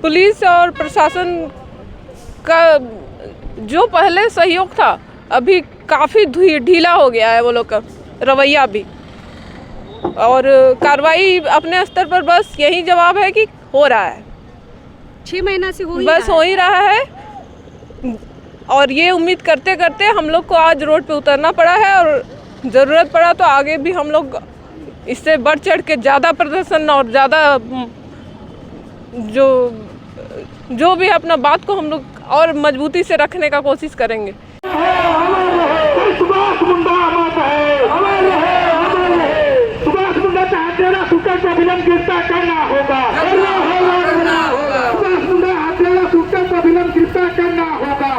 Police और प्रशासन का जो पहले सहयोग था अभी काफ़ी ढीला हो गया है वो लोग का रवैया भी, और कार्रवाई अपने स्तर पर बस यही जवाब है कि हो रहा है। 6 महीना से हो ही रहा है और ये उम्मीद करते करते हम लोग को आज रोड पे उतरना पड़ा है, और ज़रूरत पड़ा तो आगे भी हम लोग इससे बढ़ चढ़ के ज़्यादा प्रदर्शन और ज़्यादा जो भी अपना बात को हम लोग और मजबूती से रखने का कोशिश करेंगे। सुभाष मुंडा सुभाष मुंडा का हत्यारा सूटर का विलंब गिरफ्तार करना होगा। सुभाष मुंडा हत्यारा सूटर का विलंब गिरफ्तार करना होगा।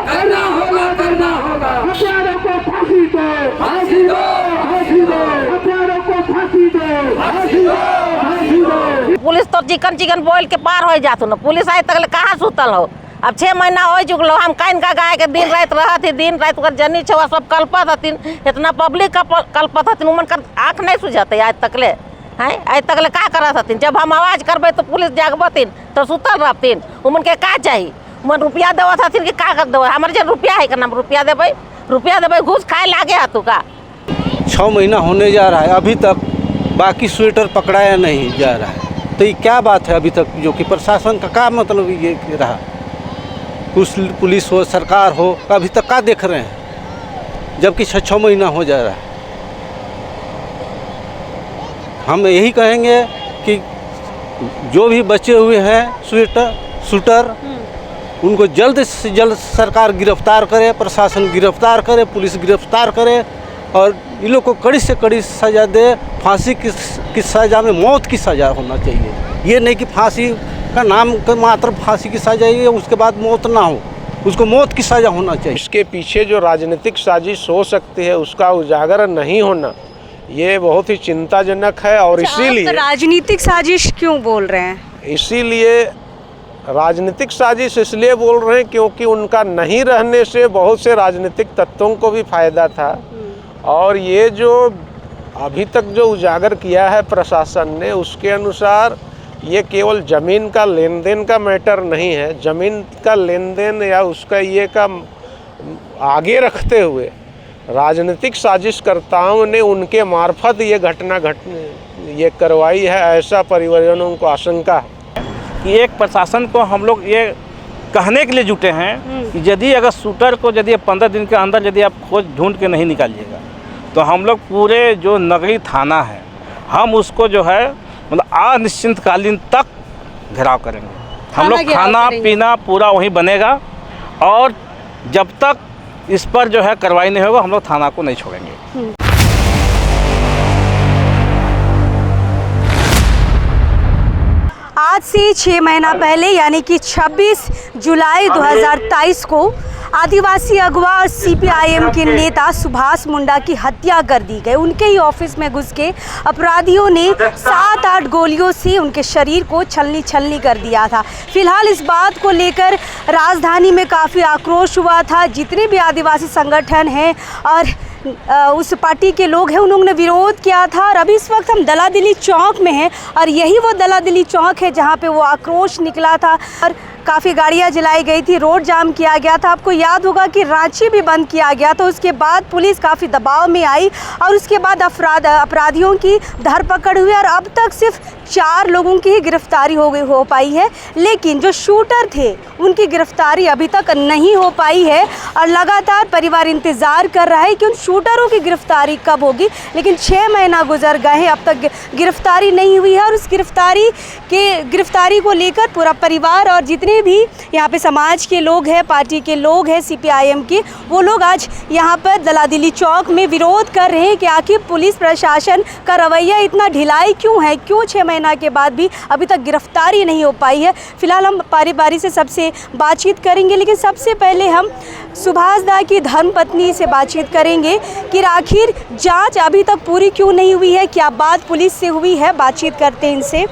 हत्यारों को फांसी दो, फांसी दो, फांसी दो, हत्यारों को फांसी दो, फांसी दो, फांसी दो। पुलिस तो चिकन बोल के पार हो जात न, पुलिस आए तक कहाँ सुतल हो। अब 6 महीना हो चुकलो, हम कान का गाय के दिन रात रहत थी, दिन रात ओकर जनी छवा सब कल्पत हथिन, इतना पब्लिक का कल्पत हथिन, उमन का आँख नहीं सुझते आज तकले हैं। आज तकले का करत हथिन, जब हम आवाज़ करबे तो पुलिस जागबतिन तो सुतल रहतिन। उमन के का चाहिए, उमन रुपया देवत हथिन कि का कर देव, हमारे जो रुपया है का नाम रुपया देवे घूस खाए लागे हाथों का। 6 महीना होने जा रहा है, अभी तक बाकी स्वेटर पकड़ाया नहीं जा रहा है, तो ये क्या बात है अभी तक, जो कि प्रशासन का मतलब ये रहा, पुलिस हो सरकार हो, अभी तक क्या देख रहे हैं, जबकि 6 महीना हो जा रहा है। हम यही कहेंगे कि जो भी बचे हुए हैं शूटर उनको जल्द से जल्द सरकार गिरफ्तार करे, प्रशासन गिरफ्तार करे, पुलिस गिरफ्तार करे और इन लोग को कड़ी से कड़ी सज़ा दे। फांसी की सज़ा में मौत की सज़ा होना चाहिए, ये नहीं कि फांसी का नाम का मात्र फांसी की सज़ा है, उसके बाद मौत ना हो, उसको मौत की सज़ा होना चाहिए। इसके पीछे जो राजनीतिक साजिश हो सकती है उसका उजागर नहीं होना ये बहुत ही चिंताजनक है। और इसीलिए राजनीतिक साजिश क्यों बोल रहे हैं? इसीलिए राजनीतिक साजिश इसलिए बोल रहे हैं क्योंकि उनका नहीं रहने से बहुत से राजनीतिक तत्वों को भी फायदा था, और ये जो अभी तक जो उजागर किया है प्रशासन ने उसके अनुसार ये केवल ज़मीन का लेन देन का मैटर नहीं है। ज़मीन का लेन देन या उसका ये का आगे रखते हुए राजनीतिक साजिशकर्ताओं ने उनके मार्फत ये घटना ये करवाई है, ऐसा परिवारजनों को आशंका है कि एक प्रशासन को हम लोग ये कहने के लिए जुटे हैं कि यदि अगर शूटर को यदि 15 दिन के अंदर यदि आप खोज ढूंढ के नहीं निकालिएगा तो हम लोग पूरे जो नगरी थाना है हम उसको जो है मतलब अनिश्चितकालीन तक घेराव करेंगे। हम लोग खाना पीना पूरा वहीं बनेगा, और जब तक इस पर जो है कार्रवाई नहीं होगा हम लोग थाना को नहीं छोड़ेंगे। आज से 6 महीना पहले यानी कि 26 जुलाई 2023 को आदिवासी अगवा और सीपीआईएम के नेता सुभाष मुंडा की हत्या कर दी गई। उनके ही ऑफिस में घुस के अपराधियों ने 7-8 गोलियों से उनके शरीर को छलनी कर दिया था। फिलहाल इस बात को लेकर राजधानी में काफ़ी आक्रोश हुआ था। जितने भी आदिवासी संगठन हैं और उस पार्टी के लोग हैं उन्होंने विरोध किया था, और अभी इस वक्त हम दलादिली चौक में हैं और यही वो दलादिली चौक है जहाँ पे वो आक्रोश निकला था और काफ़ी गाड़ियाँ जलाई गई थी, रोड जाम किया गया था। आपको याद होगा कि रांची भी बंद किया गया था। उसके बाद पुलिस काफ़ी दबाव में आई और उसके बाद अपराधियों की धरपकड़ हुई और अब तक सिर्फ 4 लोगों की ही गिरफ्तारी हो पाई है, लेकिन जो शूटर थे उनकी गिरफ्तारी अभी तक नहीं हो पाई है और लगातार परिवार इंतज़ार कर रहा है कि उन शूटरों की गिरफ्तारी कब होगी। लेकिन 6 महीना गुजर गए हैं, अब तक गिरफ्तारी नहीं हुई है और उस गिरफ्तारी को लेकर पूरा परिवार और जितने भी यहाँ पे समाज के लोग हैं, पार्टी के लोग हैं, सीपीआईएम के, वो लोग आज यहाँ पर दलादिली चौक में विरोध कर रहे हैं कि आखिर पुलिस प्रशासन का रवैया इतना ढिलाई क्यों है, क्यों 6 महीना के बाद भी अभी तक गिरफ्तारी नहीं हो पाई है। फिलहाल हम बारी बारी से सबसे बातचीत करेंगे, लेकिन सबसे पहले हम सुभाष दा की धर्मपत्नी से बातचीत करेंगे कि आखिर जांच अभी तक पूरी क्यों नहीं हुई है, क्या बात पुलिस से हुई है। बातचीत करते हैं इनसे।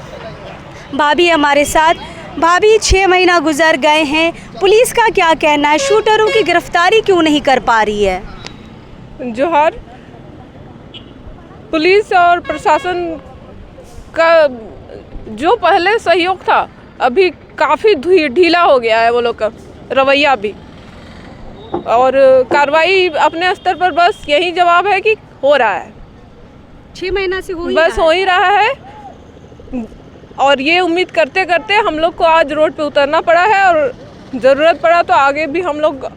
भाभी हमारे साथ। भाभी, 6 महीना गुजर गए हैं, पुलिस का क्या कहना है, शूटरों की गिरफ्तारी क्यों नहीं कर पा रही है? जोहार। पुलिस और प्रशासन का जो पहले सहयोग था अभी काफ़ी ढीला हो गया है वो लोग का रवैया भी। और कार्रवाई अपने स्तर पर बस यही जवाब है कि हो रहा है, 6 महीना से बस हो ही रहा है। और ये उम्मीद करते करते हम लोग को आज रोड पे उतरना पड़ा है, और ज़रूरत पड़ा तो आगे भी हम लोग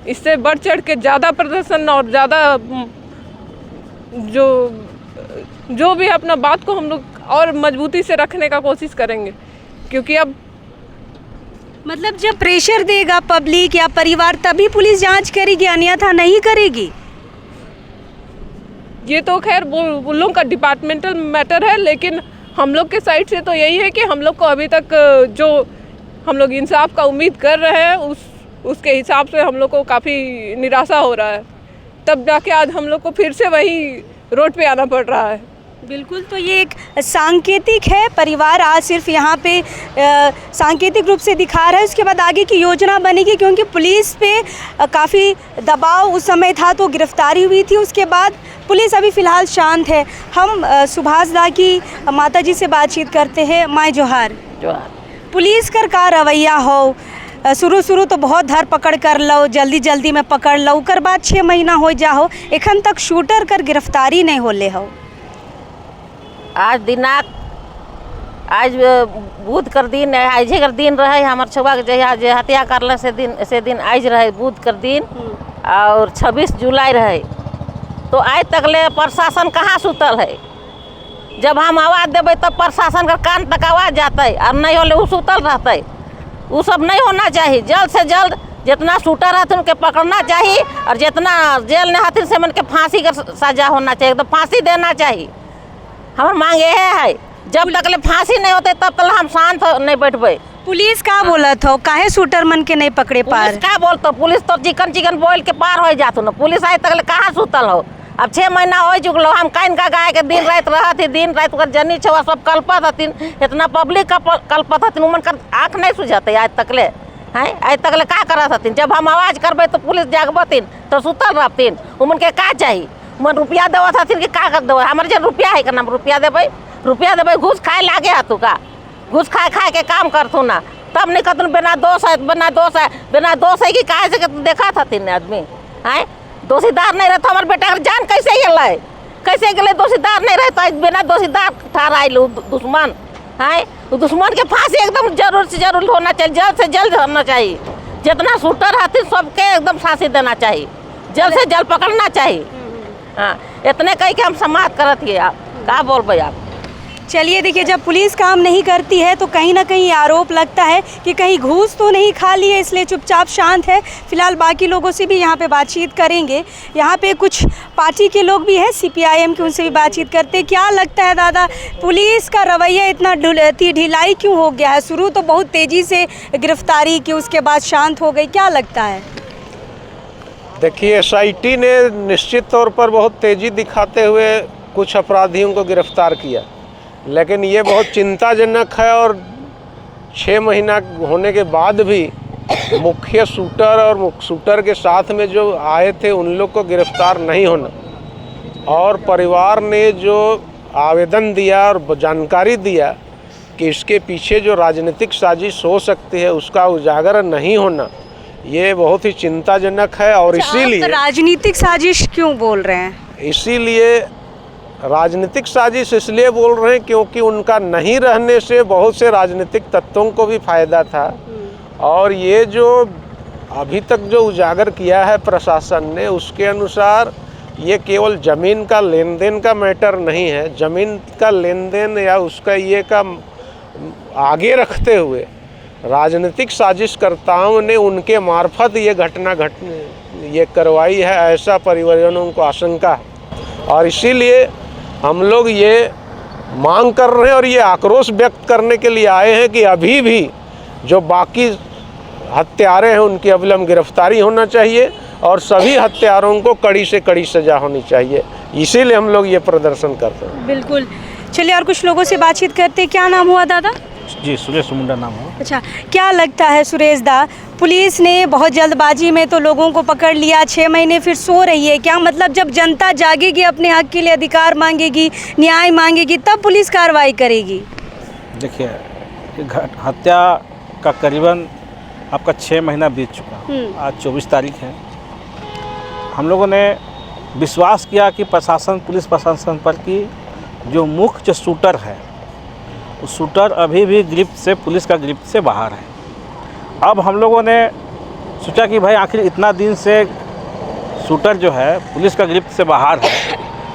इससे बढ़ चढ़ के ज़्यादा प्रदर्शन और ज़्यादा जो भी अपना बात को हम लोग और मजबूती से रखने का कोशिश करेंगे, क्योंकि अब मतलब जब प्रेशर देगा पब्लिक या परिवार तभी पुलिस जांच करेगी, अन्यथा नहीं करेगी। ये तो खैर वो लोगों का डिपार्टमेंटल मैटर है, लेकिन हम लोग के साइड से तो यही है कि हम लोग को अभी तक जो हम लोग इंसाफ का उम्मीद कर रहे हैं उसके हिसाब से हम लोग को काफ़ी निराशा हो रहा है, तब जाके आज हम लोग को फिर से वही रोड पे आना पड़ रहा है। बिल्कुल, तो ये एक सांकेतिक है। परिवार आज सिर्फ यहाँ पे सांकेतिक रूप से दिखा रहा है, उसके बाद आगे की योजना बनेगी, क्योंकि पुलिस पे काफ़ी दबाव उस समय था तो गिरफ्तारी हुई थी। उसके बाद पुलिस अभी फ़िलहाल शांत है। हम सुभाष दा की माता जी से बातचीत करते हैं। माय जोहार। पुलिस का रवैया हो, शुरू तो बहुत धर पकड़ कर लो, जल्दी में पकड़ लो, उकर बाद 6 महीना हो जाओ, एखन तक शूटर कर गिरफ्तारी नहीं होले हो। आज दिनाक आज बुध कर दिन है, आज कर दिन रहे हमार छुआ के जे हत्या करल से दिन आज रहे बुध कर दिन, और 26 जुलाई रहे। तो आज तक ले प्रशासन कहाँ सुतल है? जब हम आवाज़ देवे तब प्रशासन का कान तक आवाज़ जाते, और नहीं होले वो सुतल रहते। वो सब नहीं होना चाहिए। जल्द से जल्द जितना शूटर रहते उनके पकड़ना चाहिए, और जितना जेल में हथिन से मन के फांसी का सजा होना चाहिए, तो फांसी देना चाहिए। हमार मांग ये है, जब तक ले फांसी नहीं होते तब तक हम शांत नहीं बैठबे। पुलिस का बोलत हो, काहे शूटर मन के नहीं पकड़े पार? पुलिस का बोलतो? पुलिस तो चिकन बोल के पार हो जातो ना। पुलिस आज तक ले कहाँ सुतल हो? अब 6 महीना हो चुकलो, हम काइन का गाय के दिन रात रहती, दिन रात ओकर जनी छवा सब कल्पत हथिन, इतना पब्लिक का कल्पत हथिन, उमन कर आँख नहीं सुझाते आज तक ले हैं। आज तक ले का करत हथिन? जब हम आवाज़ करबे तो पुलिस जागबतिन, तो सुतल रहतिन। उमन के का चाहिए? मन रुपया देवत हथिन कि का कर देवे? हमारे जो रुपया है का नाम रुपया देवे घूस खाए लागे हतु का? घूस खाए के काम करतू ना, तब नहीं कहतुन बिना दोष है कि काहे से देखा हथिन आदमी हैं। दोषीदार नहीं रहता हमारे बेटा जान कैसे गए? दोषीदार नहीं रहता, बिना दोषीदार ठहराइल दुश्मन है। दुश्मन के फांसी एकदम जरूर से जरूर होना चाहिए, जल्द से जल्द होना चाहिए। जितना शूटर हथिन सबके एकदम फांसी देना चाहिए, जल्द से जल्द पकड़ना चाहिए। हाँ, इतने कही के हम समाप्त करत हिए। आप का बोलबे आप? चलिए देखिए, जब पुलिस काम नहीं करती है तो कहीं ना कहीं आरोप लगता है कि कहीं घूस तो नहीं खा लिए, इसलिए चुपचाप शांत है। फिलहाल बाकी लोगों से भी यहाँ पे बातचीत करेंगे। यहाँ पे कुछ पार्टी के लोग भी हैं, CPIM के, उनसे भी बातचीत करते हैं। क्या लगता है दादा, पुलिस का रवैया इतना ढिलाई क्यों हो गया है? शुरू तो बहुत तेज़ी से गिरफ्तारी की, उसके बाद शांत हो गई, क्या लगता है? देखिए, SIT ने निश्चित तौर पर बहुत तेज़ी दिखाते हुए कुछ अपराधियों को गिरफ्तार किया, लेकिन ये बहुत चिंताजनक है। और 6 महीना होने के बाद भी मुख्य शूटर और शूटर के साथ में जो आए थे उन लोग को गिरफ्तार नहीं होना, और परिवार ने जो आवेदन दिया और जानकारी दिया कि इसके पीछे जो राजनीतिक साजिश हो सकती है उसका उजागर नहीं होना, ये बहुत ही चिंताजनक है। और इसीलिए राजनीतिक साजिश क्यों बोल रहे हैं? इसीलिए राजनीतिक साजिश इसलिए बोल रहे हैं क्योंकि उनका नहीं रहने से बहुत से राजनीतिक तत्वों को भी फायदा था। और ये जो अभी तक जो उजागर किया है प्रशासन ने, उसके अनुसार ये केवल ज़मीन का लेन देन का मैटर नहीं है। ज़मीन का लेन देन या उसका ये का आगे रखते हुए राजनीतिक साजिशकर्ताओं ने उनके मार्फत ये घटना ये करवाई है, ऐसा परिवारजनों को आशंका है। और इसीलिए हम लोग ये मांग कर रहे हैं और ये आक्रोश व्यक्त करने के लिए आए हैं कि अभी भी जो बाकी हत्यारे हैं उनकी अविलंब गिरफ्तारी होना चाहिए, और सभी हत्यारों को कड़ी से कड़ी सजा होनी चाहिए। इसीलिए हम लोग ये प्रदर्शन करते हैं। बिल्कुल, चलिए और कुछ लोगों से बातचीत करते हैं। क्या नाम हुआ दादा? जी, सुरेश मुंडा नाम हो। अच्छा, क्या लगता है सुरेश दा, पुलिस ने बहुत जल्दबाजी में तो लोगों को पकड़ लिया, 6 महीने फिर सो रही है, क्या मतलब जब जनता जागेगी, अपने हक के लिए अधिकार मांगेगी, न्याय मांगेगी, तब पुलिस कार्रवाई करेगी? देखिए, हत्या का करीबन आपका 6 महीना बीत चुका। आज 24 तारीख है। हम लोगों ने विश्वास किया कि प्रशासन, पुलिस प्रशासन पर कि जो मुख्य जो शूटर है, उस शूटर अभी भी गिरफ्त से, पुलिस का गिरफ्त से बाहर है। अब हम लोगों ने सोचा कि भाई आखिर इतना दिन से शूटर जो है पुलिस का गिरफ्त से बाहर है,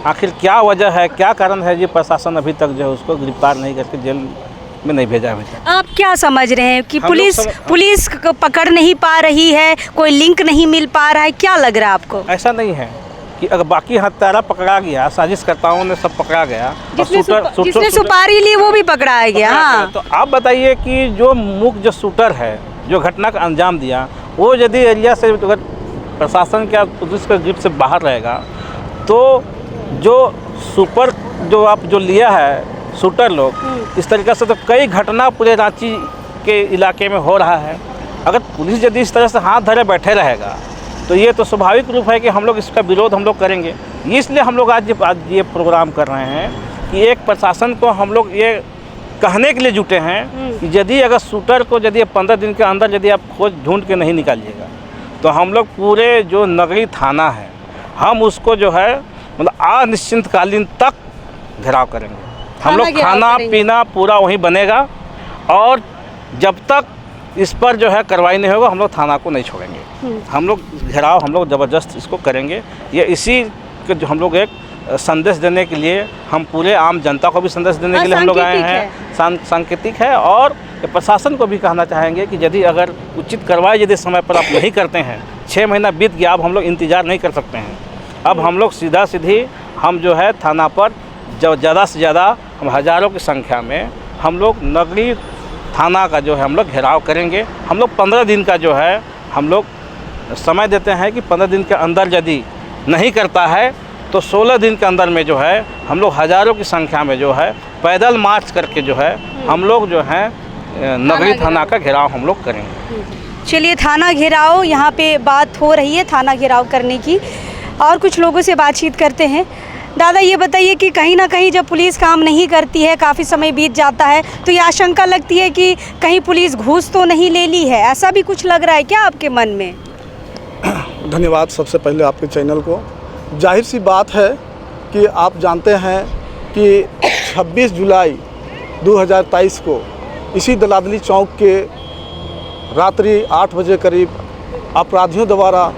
आखिर क्या वजह है, क्या कारण है जी प्रशासन अभी तक जो है उसको गिरफ्तार नहीं करके जेल में नहीं भेजा अभी तक। आप क्या समझ रहे हैं कि हम लोग पुलिस को पकड़ नहीं पा रही है, कोई लिंक नहीं मिल पा रहा है, क्या लग रहा है आपको? ऐसा नहीं है कि अगर बाकी हत्यारा पकड़ा गया, साजिशकर्ताओं ने सब पकड़ा गया और जिसने सुपारी ली वो भी पकड़ाया गया। हाँ, तो आप बताइए कि जो मुख्य जो शूटर है, जो घटना का अंजाम दिया, वो यदि एरिया से अगर प्रशासन क्या पुलिस के गिरफ्त से बाहर रहेगा तो जो सुपर जो आप जो लिया है शूटर लोग, इस तरीक़े से तो कई घटना पूरे रांची के इलाके में हो रहा है। अगर पुलिस यदि इस तरह से हाथ धरे बैठे रहेगा तो ये तो स्वाभाविक रूप है कि हम लोग इसका विरोध हम लोग करेंगे। इसलिए हम लोग आज ये प्रोग्राम कर रहे हैं कि एक प्रशासन को हम लोग ये कहने के लिए जुटे हैं कि यदि अगर शूटर को यदि 15 दिन के अंदर यदि आप खोज ढूंढ के नहीं निकालिएगा तो हम लोग पूरे जो नगरी थाना है हम उसको जो है मतलब अनिश्चितकालीन तक घेराव करेंगे। हम लोग खाना पीना पूरा वहीं बनेगा और जब तक इस पर जो है कार्रवाई नहीं होगा हम लोग थाना को नहीं छोड़ेंगे। हम लोग घेराव हम लोग ज़बरदस्त इसको करेंगे। ये इसी के जो हम लोग एक संदेश देने के लिए, हम पूरे आम जनता को भी संदेश देने के लिए हम लोग आए हैं। सांकेतिक है और प्रशासन को भी कहना चाहेंगे कि यदि अगर उचित कार्रवाई यदि समय पर आप नहीं करते हैं, 6 महीना बीत गया, अब हम लोग इंतज़ार नहीं कर सकते हैं। अब हम लोग सीधी हम जो है थाना पर जो ज़्यादा से ज़्यादा हम हज़ारों की संख्या में हम लोग नगरी थाना का जो है हम लोग घेराव करेंगे। हम लोग 15 दिन का जो है हम लोग समय देते हैं कि 15 दिन के अंदर यदि नहीं करता है तो 16 दिन के अंदर में जो है हम लोग हज़ारों की संख्या में जो है पैदल मार्च करके जो है हम लोग जो है नगरी थाना का घेराव हम लोग करेंगे। चलिए, थाना घेराव यहाँ पे बात हो रही है, थाना घेराव करने की। और कुछ लोगों से बातचीत करते हैं। दादा, ये बताइए कि कहीं ना कहीं जब पुलिस काम नहीं करती है, काफ़ी समय बीत जाता है, तो ये आशंका लगती है कि कहीं पुलिस घूस तो नहीं ले ली है, ऐसा भी कुछ लग रहा है क्या आपके मन में? धन्यवाद सबसे पहले आपके चैनल को। जाहिर सी बात है कि आप जानते हैं कि 26 जुलाई 2023 को इसी दलादली चौक के रात्रि 8 बजे करीब अपराधियों द्वारा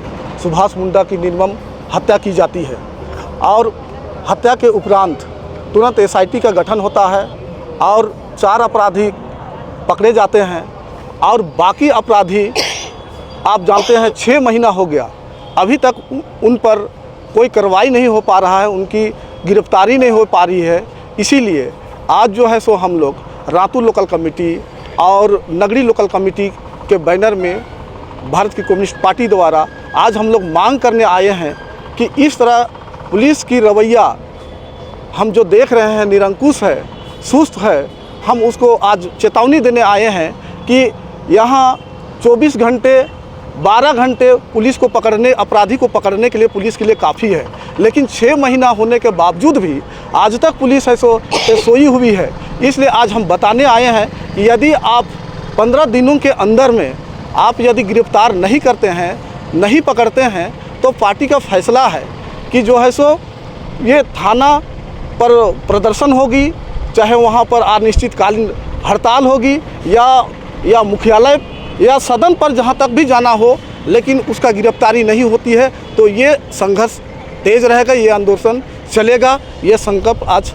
सुभाष मुंडा की निर्मम हत्या की जाती है और हत्या के उपरांत तुरंत SIT का गठन होता है और 4 अपराधी पकड़े जाते हैं और बाकी अपराधी आप जानते हैं 6 महीना हो गया, अभी तक उन पर कोई कार्रवाई नहीं हो पा रहा है, उनकी गिरफ्तारी नहीं हो पा रही है। इसीलिए आज जो है सो हम लोग रातू लोकल कमेटी और नगरी लोकल कमेटी के बैनर में भारत की कम्युनिस्ट पार्टी द्वारा आज हम लोग मांग करने आए हैं कि इस तरह पुलिस की रवैया हम जो देख रहे हैं निरंकुश है, सुस्त है। हम उसको आज चेतावनी देने आए हैं कि यहाँ 24 घंटे 12 घंटे पुलिस को पकड़ने, अपराधी को पकड़ने के लिए पुलिस के लिए काफ़ी है, लेकिन 6 महीना होने के बावजूद भी आज तक पुलिस है सो सोई हुई है। इसलिए आज हम बताने आए हैं कि यदि आप 15 दिनों के अंदर में आप यदि गिरफ्तार नहीं करते हैं, नहीं पकड़ते हैं, तो पार्टी का फैसला है कि जो है सो ये थाना पर प्रदर्शन होगी, चाहे वहाँ पर अनिश्चितकालीन हड़ताल होगी या मुख्यालय या सदन पर जहाँ तक भी जाना हो, लेकिन उसका गिरफ्तारी नहीं होती है तो ये संघर्ष तेज रहेगा, ये आंदोलन चलेगा। ये संकल्प आज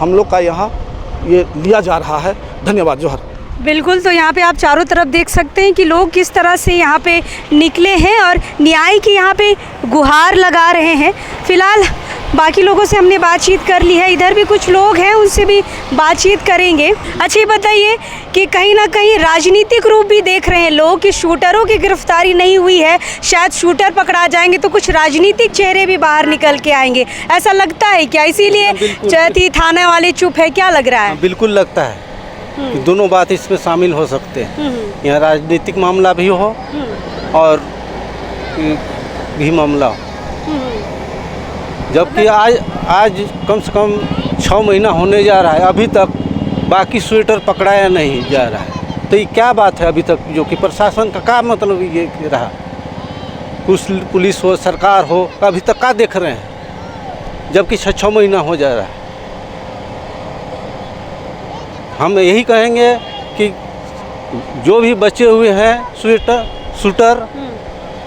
हम लोग का यहाँ ये लिया जा रहा है। धन्यवाद। जोहर। बिल्कुल, तो यहाँ पे आप चारों तरफ देख सकते हैं कि लोग किस तरह से यहाँ पे निकले हैं और न्याय की यहाँ पे गुहार लगा रहे हैं। फिलहाल बाकी लोगों से हमने बातचीत कर ली है, इधर भी कुछ लोग हैं, उनसे भी बातचीत करेंगे। अच्छा, ये बताइए कि कहीं ना कहीं राजनीतिक रूप भी देख रहे हैं लोग कि शूटरों की गिरफ्तारी नहीं हुई है, शायद शूटर पकड़ा जाएंगे तो कुछ राजनीतिक चेहरे भी बाहर निकल के आएंगे, ऐसा लगता है क्या? इसीलिए चौथी थाने वाले चुप है, क्या लग रहा है? बिल्कुल लगता है कि दोनों बात इसमें शामिल हो सकते हैं। यहाँ राजनीतिक मामला भी हो और भी मामला हो, जबकि आज कम से कम 6 महीना होने जा रहा है, अभी तक बाकी स्वेटर पकड़ाया नहीं जा रहा है। तो ये क्या बात है अभी तक जो कि प्रशासन का क्या मतलब ये रहा, कुछ पुलिस हो सरकार हो अभी तक क्या देख रहे हैं, जबकि 6 महीना हो जा रहा है। हम यही कहेंगे कि जो भी बचे हुए हैं शूटर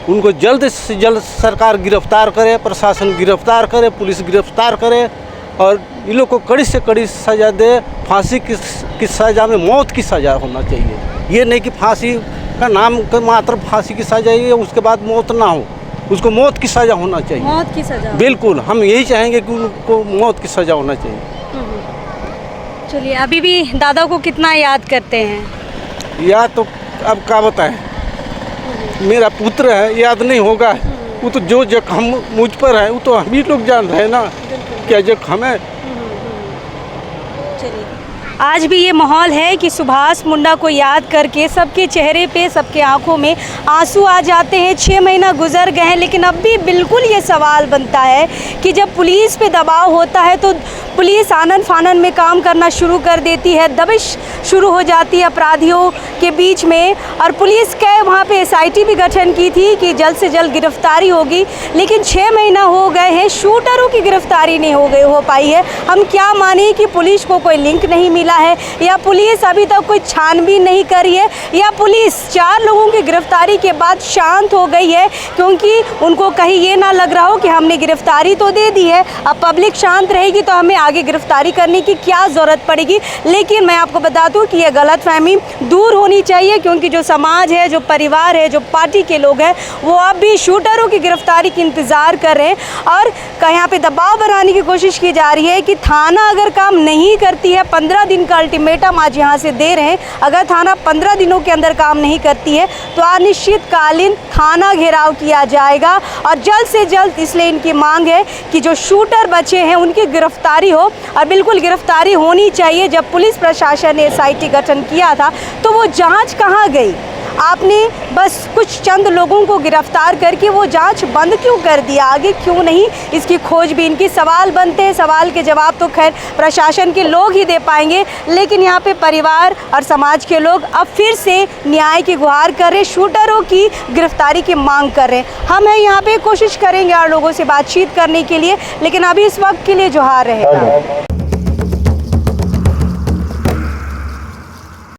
उनको जल्द से जल्द सरकार गिरफ्तार करे, प्रशासन गिरफ्तार करे, पुलिस गिरफ्तार करे और इन लोग को कड़ी से कड़ी सज़ा दे। फांसी की सज़ा में मौत की सज़ा होना चाहिए, ये नहीं कि फांसी का नाम का मात्र फांसी की सज़ा है, उसके बाद मौत ना हो, उसको मौत की सज़ा होना चाहिए। मौत की सज़ा? बिल्कुल, हम यही चाहेंगे कि उनको मौत की सज़ा होना चाहिए। चलिए, अभी भी दादा को कितना याद करते हैं? याद तो अब क्या बताएं, मेरा पुत्र है, याद नहीं होगा। वो तो जो जख्म मुझ पर है वो तो हम ही लोग जान रहे हैं ना, क्या जख्म है। आज भी ये माहौल है कि सुभाष मुंडा को याद करके सबके चेहरे पे, सबके आंखों में आंसू आ जाते हैं। 6 महीना गुजर गए हैं, लेकिन अब भी बिल्कुल ये सवाल बनता है कि जब पुलिस पे दबाव होता है तो पुलिस आनन फानन में काम करना शुरू कर देती है, दबिश शुरू हो जाती है अपराधियों के बीच में। और पुलिस के वहाँ पे SIT भी गठन की थी कि जल्द से जल्द गिरफ्तारी होगी, लेकिन 6 महीना हो गए हैं, शूटरों की गिरफ्तारी नहीं हो पाई है। हम क्या माने कि पुलिस को कोई लिंक नहीं मिला है, या पुलिस अभी तक कोई छानबीन नहीं करी है, या पुलिस 4 लोगों की गिरफ्तारी के बाद शांत हो गई है क्योंकि उनको कहीं ये ना लग रहा हो कि हमने गिरफ्तारी तो दे दी है, अब पब्लिक शांत रहेगी तो हमें आगे गिरफ्तारी करने की क्या ज़रूरत पड़ेगी। लेकिन मैं आपको बता दूं कि ये गलतफहमी दूर होनी चाहिए, क्योंकि जो समाज है, जो परिवार है, जो पार्टी के लोग हैं, वो अब भी शूटरों की गिरफ्तारी की इंतज़ार कर रहे हैं। और यहाँ पे दबाव बनाने की कोशिश की जा रही है कि थाना अगर काम नहीं करती है, 15 दिन का अल्टीमेटम आज यहाँ से दे रहे हैं, अगर थाना 15 दिनों के अंदर काम नहीं करती है तो अनिश्चितकालीन थाना घेराव किया जाएगा। और जल्द से जल्द इसलिए इनकी मांग है कि जो शूटर बचे हैं उनकी गिरफ्तारी हो, और बिल्कुल गिरफ्तारी होनी चाहिए। जब पुलिस प्रशासन ने SIT गठन किया था तो वो जांच कहाँ गई? आपने बस कुछ चंद लोगों को गिरफ्तार करके वो जांच बंद क्यों कर दिया? आगे क्यों नहीं इसकी खोजबीन की? सवाल बनते हैं, सवाल के जवाब तो खैर प्रशासन के लोग ही दे पाएंगे, लेकिन यहाँ पे परिवार और समाज के लोग अब फिर से न्याय की गुहार कर रहे, शूटरों की गिरफ्तारी की मांग कर रहे हैं। हम हैं यहाँ पे, कोशिश करेंगे और लोगों से बातचीत करने के लिए, लेकिन अभी इस वक्त के लिए जोहार रहेगा।